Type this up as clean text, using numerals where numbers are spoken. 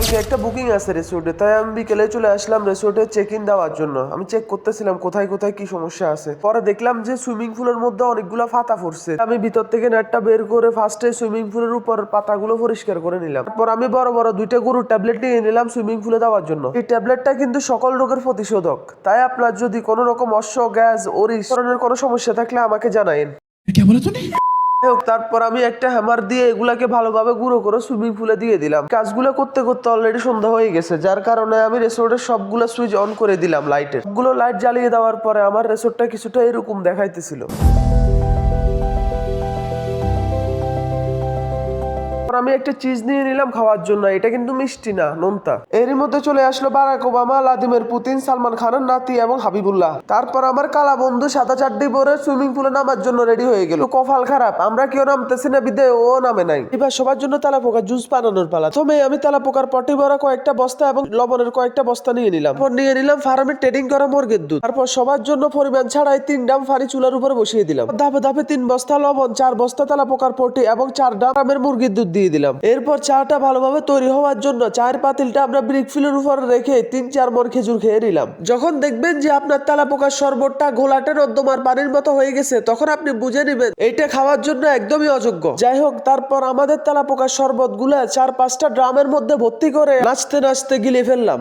কালকে একটা বুকিং আছে রিসোর্টে, তাই আমি বিকেলে চলে আসলাম রিসোর্টে চেক ইন দেওয়ার জন্য। আমি চেক করতেছিলাম কোথায় কোথায় কি সমস্যা আছে। পরে দেখলাম যে সুইমিং পুলের মধ্যে অনেকগুলো ফাতা পড়ছে। আমি ভিতর থেকে নেটটা বের করে ফার্স্টে সুইমিং পুলের উপর পাতাগুলো পরিষ্কার করে নিলাম। তারপর আমি বড় বড় দুইটা গরুর ট্যাবলেট নিয়ে নিলাম সুইমিং পুলে দেওয়ার জন্য। এই ট্যাবলেটটা কিন্তু সকল রোগের প্রতিষেধক, তাই আপনার যদি কোনো রকম অশ্ব, গ্যাস, ওরিস ধরনের কোনো সমস্যা থাকলে আমাকে জানাইন। তারপর আমি একটা হ্যামার দিয়ে এগুলাকে ভালোভাবে গুঁড়ো করে সুইমিং পুলে দিয়ে দিলাম। কাজগুলো করতে করতে অলরেডি সন্ধ্যা হয়ে গেছে, যার কারণে আমি রিসোর্টের সবগুলো সুইচ অন করে দিলাম। লাইটের সবগুলো লাইট জ্বালিয়ে দেওয়ার পরে আমার রিসোর্টটা কিছুটা এরকম দেখাইতেছিল। আমি একটা চিজ নিয়ে নিলাম খাওয়ার জন্য। এটা কিন্তু মিষ্টি না, নোনতা। এরই মধ্যে চলে আসলো Barack Obama, Vladimir Putin, Salman খানের নাতি এবং হাবিবুল্লাহ। তারপর আমার কালা বন্ধু সাদা চাড্ডি পরে সুইমিং পুলে নামার জন্য রেডি হয়ে গেল। কপাল খারাপ, আমরা কেউ নামতেছি না বিদে ও নামে নাই। এবার সবার জন্য তেলাপোকা জুস বানানোর পালা। প্রথমে আমি তেলাপোকার পটি ভরা কয়েকটা বস্তা এবং লবণের কয়েকটা বস্তা নিয়ে নিলাম। তারপর নিয়ে নিলাম ফার্মে ট্রেডিং করা মুরগির দুধ। তারপর সবার জন্য পরিমাণ ছাড়াই 3 ডাম পানি চুলার উপরে বসিয়ে দিলাম। ধাপে ধাপে 3 বস্তা লবণ, 4 বস্তা তেলাপোকার পটি এবং 4 ডামের মুরগির দুধ দিয়ে দিলাম। এরপর চাটা ভালোভাবে তৈরি হওয়ার জন্য চায়ের পাতিলটা আমরা ব্রিক ফিলের উপর রেখে 3-4 মণ খেজুর খেয়ে নিলাম। যখন দেখবেন যে আপনার তেলাপোকার শরবতটা ঘোলাটে নর্দমার পানির মতো হয়ে গেছে, তখন আপনি বুঝে নেবেন এইটা খাওয়ার জন্য একদমই অযোগ্য। যাই হোক, তারপর আমাদের তেলাপোকার শরবত গুলা 4-5টা ড্রামের মধ্যে ভর্তি করে নাচতে নাচতে গিলে ফেললাম।